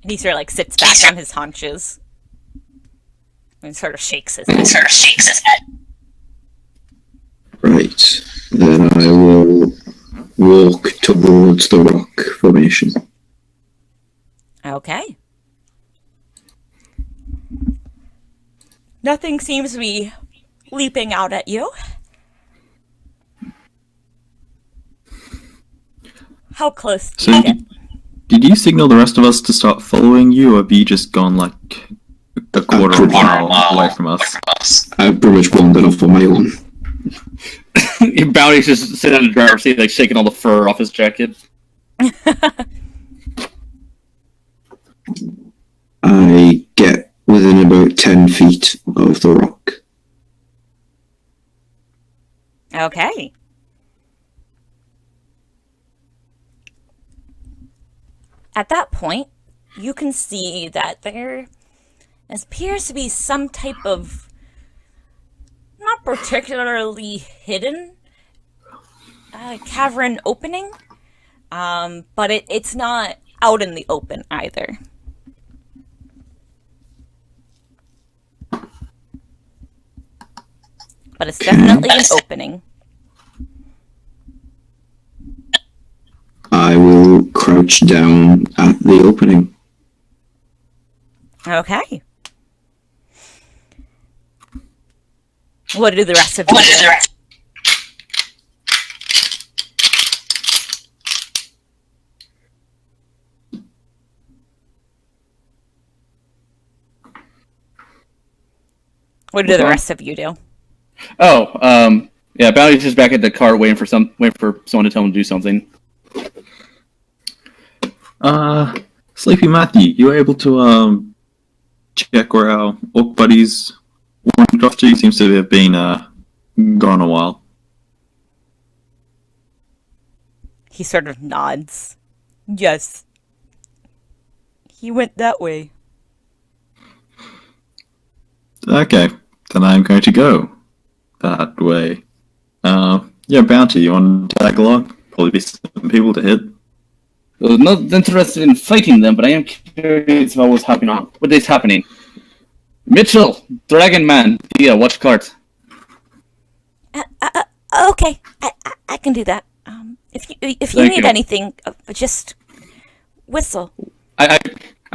And he sort of like sits back on his haunches and sort of shakes his head. Right. Then I will walk towards the rock formation. Okay. Nothing seems to be leaping out at you. How close do you get? Did you signal the rest of us to start following you, or have you just gone like a quarter of a mile away from us? I've pretty much wandered off on my own. Your Bounty's just sitting in the driver's seat, like shaking all the fur off his jacket. I get within about 10 feet of the rock. Okay. At that point, you can see that there appears to be some type of not particularly hidden cavern opening, but it's not out in the open either. But it's definitely an opening. I will crouch down at the opening. Okay. What do the rest of you do? What do the rest of you do? Oh, yeah, Bounty's just back at the car waiting for someone to tell him to do something. Sleepy Matthew, you were able to check where our orc buddies wandered off to? He seems to have been gone a while. He sort of nods. Yes. He went that way. Okay, then I'm going to go that way. Yeah, Bounty, you want to tag along? Probably be some people to hit. I was not interested in fighting them, but I am curious about what's happening. What is happening? Mitchell, Dragon Man, yeah, watch cards. Okay, I can do that. If you Thank need you. anything, just whistle. I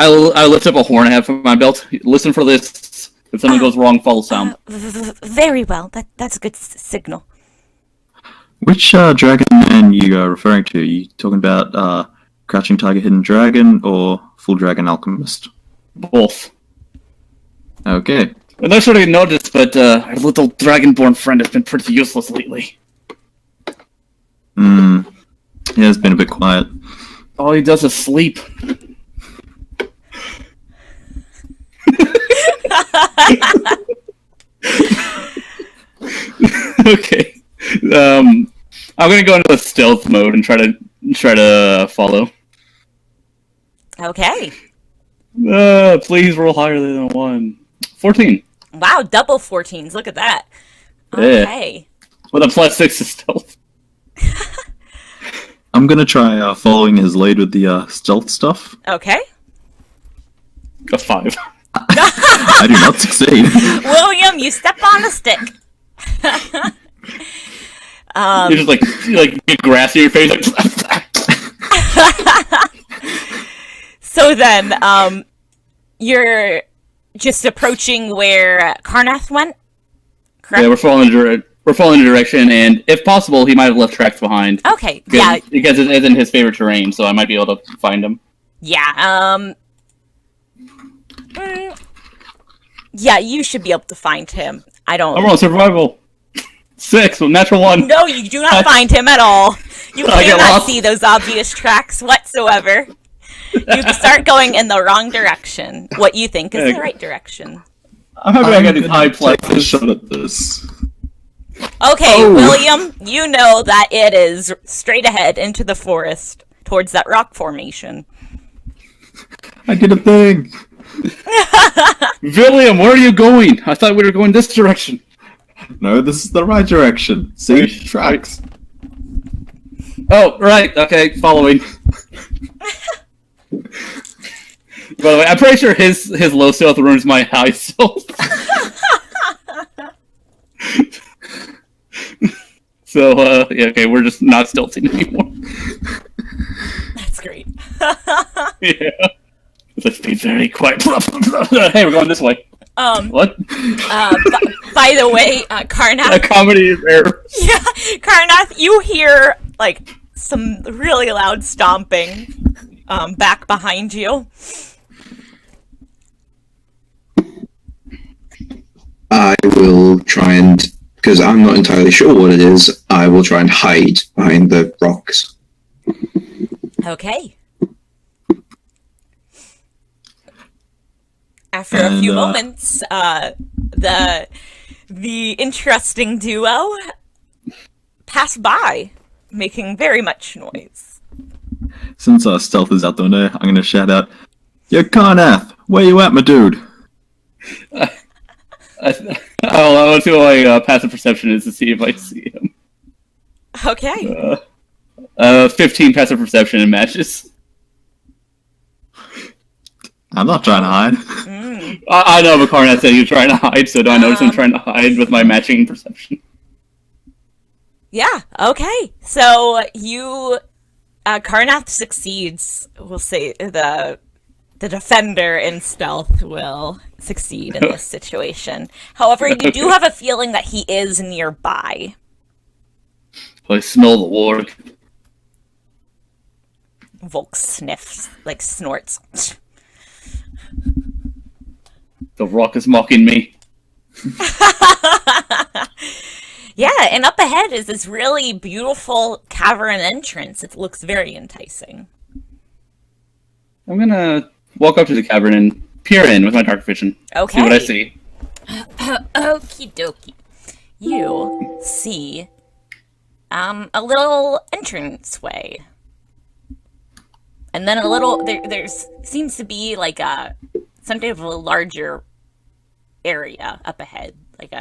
lift up a horn I have from my belt. Listen for this. If something goes wrong, follow sound. Very well. That's a good signal. Which dragon man you are referring to? Are you talking about Crouching Tiger, Hidden Dragon, or Full Dragon Alchemist? Both. Okay. I'm not sure if you noticed, but our little dragonborn friend has been pretty useless lately. Yeah, it's been a bit quiet. All he does is sleep. Okay. I'm gonna go into a stealth mode and try to follow. Okay. Please roll higher than a 1. 14. Wow, double 14s. Look at that. Yeah. Okay. With a +6 to stealth. I'm gonna try following his lead with the stealth stuff. Okay. A 5. I do not succeed. William, you step on a stick. You're just like get grass in your face. Like, So then, you're just approaching where Karnath went? Correct? yeah, we're following the direction, and if possible, he might have left tracks behind. Okay, yeah. Because it isn't his favorite terrain, so I might be able to find him. Yeah, yeah, you should be able to find him. I don't... I'm on survival. 6, natural 1. No, you do not find him at all. You I get cannot lost. see those obvious tracks whatsoever. You start going in the wrong direction. What you think is the right direction. I'm happy I got these I'm high gonna take a places. shot at this. Okay, Oh. William, you know that it is straight ahead into the forest towards that rock formation. I did a thing. William, where are you going? I thought we were going this direction. No, this is the right direction. See, Right. tracks. Oh, right. Okay, following. By the way, I'm pretty sure his low stealth ruins my high stealth. So, yeah, okay, we're just not stealthing anymore. That's great. Yeah. Let's be very quiet. Hey, we're going this way. What? By the way, A Karnath, comedy is error. yeah, Karnath, you hear like some really loud stomping back behind you. I will try and, because I'm not entirely sure what it is, I will try and hide behind the rocks. Okay. After a few And, moments, the interesting duo pass by, making very much noise. Since stealth is out the window, I'm gonna shout out, "Yo, Karnath, where you at, my dude?" I want to see what my passive perception is to see if I see him. Okay. 15 passive perception and matches. I'm not trying to hide. I know, but Karnath said he was trying to hide, so do I notice him trying to hide with my matching perception? Yeah, okay. So you Karnath succeeds. We'll say the defender in stealth will succeed in this situation. However, you do have a feeling that he is nearby. I smell the war. Volk sniffs, like snorts. The rock is mocking me. Yeah, and up ahead is this really beautiful cavern entrance. It looks very enticing. I'm gonna walk up to the cavern and peer in with my dark vision. Okay. See what I see. Okie dokie. You see a little entranceway. And then a little there's seems to be like some type of a larger area up ahead, like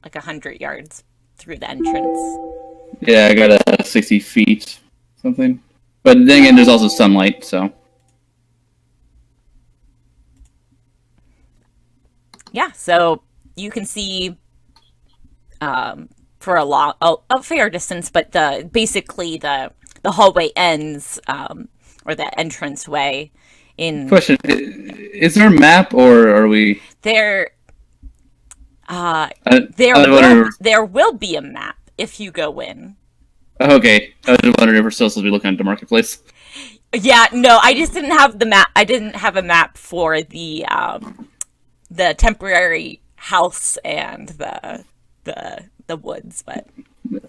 100 yards through the entrance. Yeah, I got 60 feet, something. But then again, there's also sunlight, so. Yeah, so you can see for a fair distance, but basically the hallway ends or the entranceway in Question: is there a map, or are we? there. There There will be a map if you go in. Okay, I was just wondering if we're still supposed to be looking at the marketplace. Yeah, no, I just didn't have the map. I didn't have a map for the temporary house and the woods, but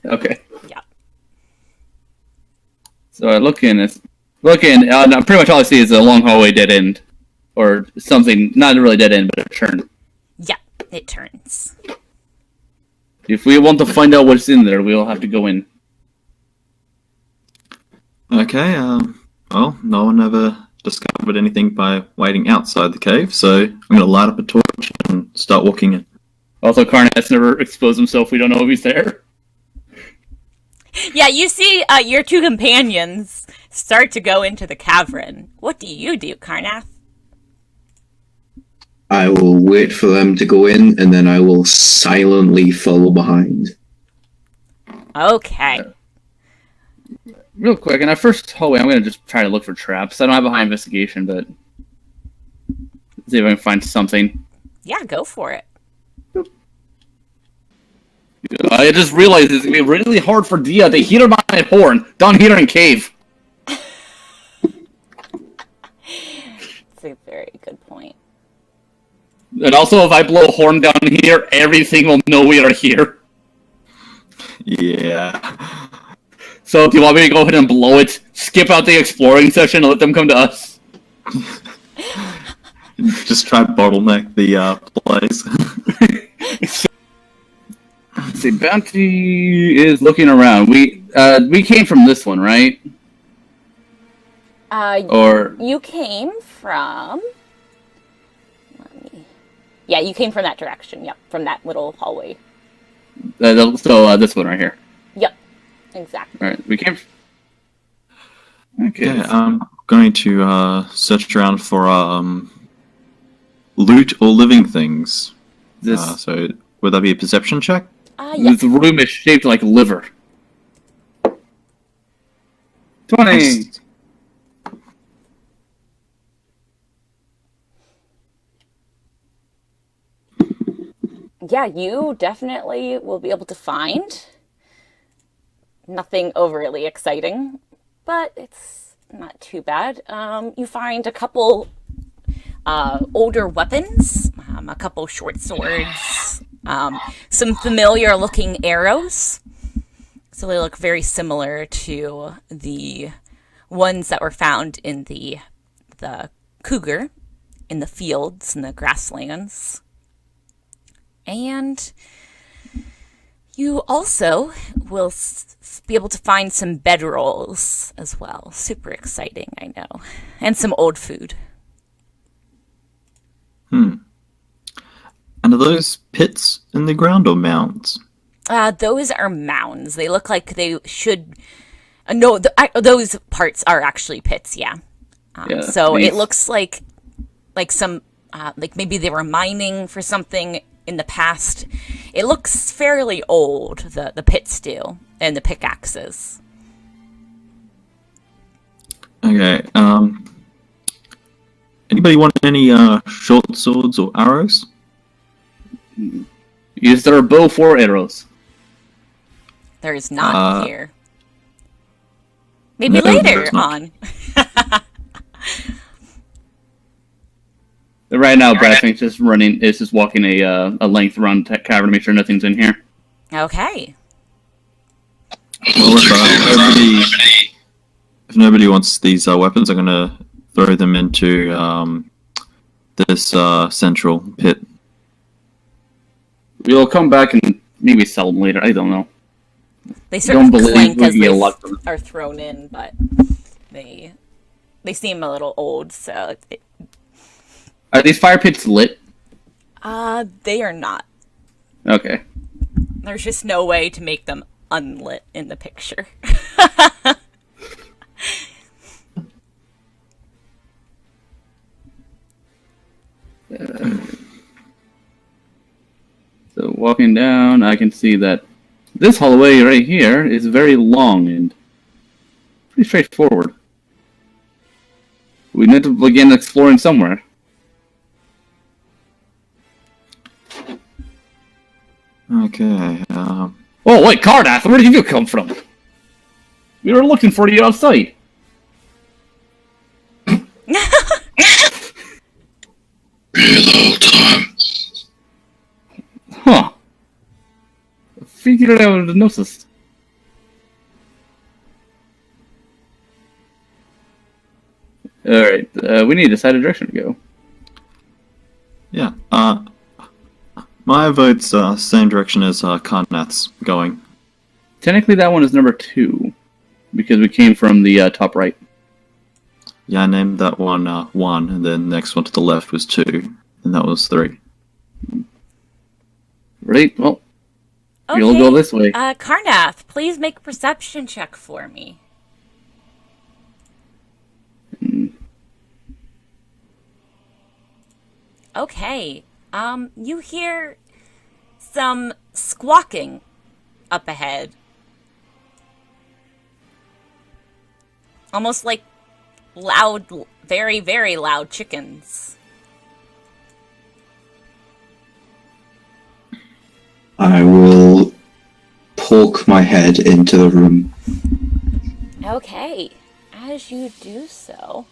Okay. yeah. So I looking. No, pretty much all I see is a long hallway dead end, or something. Not really dead end, but a turn. Yeah, it turns. If we want to find out what's in there, we'll have to go in. Okay, well, no one ever discovered anything by waiting outside the cave, so I'm going to light up a torch and start walking in. Also, Karnat's never exposed himself. We don't know if he's there. Yeah, you see your two companions start to go into the cavern. What do you do, Karnath? I will wait for them to go in, and then I will silently follow behind. Okay. Real quick, in our first hallway, I'm going to just try to look for traps. I don't have a high investigation, but see if I can find something. Yeah, go for it. I just realized it's going to be really hard for Dia to hear my horn down here in cave. That's a very good point. And also, if I blow a horn down here, everything will know we are here. Yeah. So, do you want me to go ahead and blow it, skip out the exploring session, and let them come to us? Just try to bottleneck the place. See, Bounty is looking around. We came from this one, right? Or You came from... Yeah, you came from that direction. Yep, from that little hallway. this one right here. Yep, exactly. All right, we came. Okay. Okay, I'm going to search around for loot or living things. This So, would that be a perception check? Yes. this room is shaped like liver. 20. Yeah, you definitely will be able to find nothing overly exciting, but it's not too bad. You find a couple older weapons, a couple short swords, some familiar looking arrows. So they look very similar to the ones that were found in the cougar in the fields and the grasslands. And you also will be able to find some bedrolls as well. Super exciting, I know. And some old food. And are those pits in the ground or mounds? Those are mounds. They look like they should... no, those parts are actually pits, yeah. So it looks like some... like maybe they were mining for something in the past. It looks fairly old, the pits do, and the pickaxes. Okay, anybody want any short swords or arrows? Is there a bow for arrows? There is not here. Maybe No, later there's not. on. Right now, Bradfing's just running. Is just walking a length around the cavern to make sure nothing's in here. Okay. Well, if nobody wants these weapons, I'm gonna throw them into this central pit. We'll come back and maybe sell them later. I don't know. They sort Don't of believe clink we as get a they lot from them. are thrown in, but they seem a little old, so... Are these fire pits lit? they are not. Okay. There's just no way to make them unlit in the picture. So walking down, I can see that this hallway right here is very long and pretty straightforward. We need to begin exploring somewhere. Okay. Oh wait, Cardath, where did you come from? We were looking for you outside. Reload time. Huh. I figured I would have noticed. we need to decide a direction to go. Yeah. My vote's same direction as Karnath's going. Technically, that one is number 2 because we came from the top right. Yeah, I named that one 1, and then the next one to the left was 2, and that was 3. Right. Well, Okay. you'll go this way. Karnath, please make a perception check for me. Okay. You hear some squawking up ahead. Almost like loud, very, very loud chickens. I will poke my head into the room. Okay. As you do so,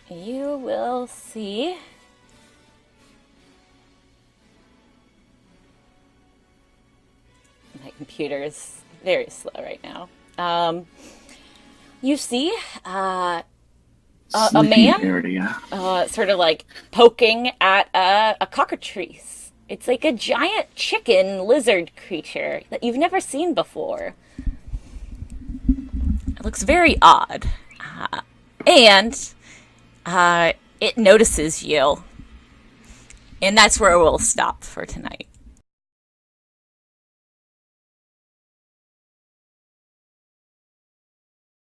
you will see my computer is very slow right now. You see a man Area. sort of like poking at a cockatrice. It's like a giant chicken lizard creature that you've never seen before. It looks very odd. And it notices you. And that's where we'll stop for tonight.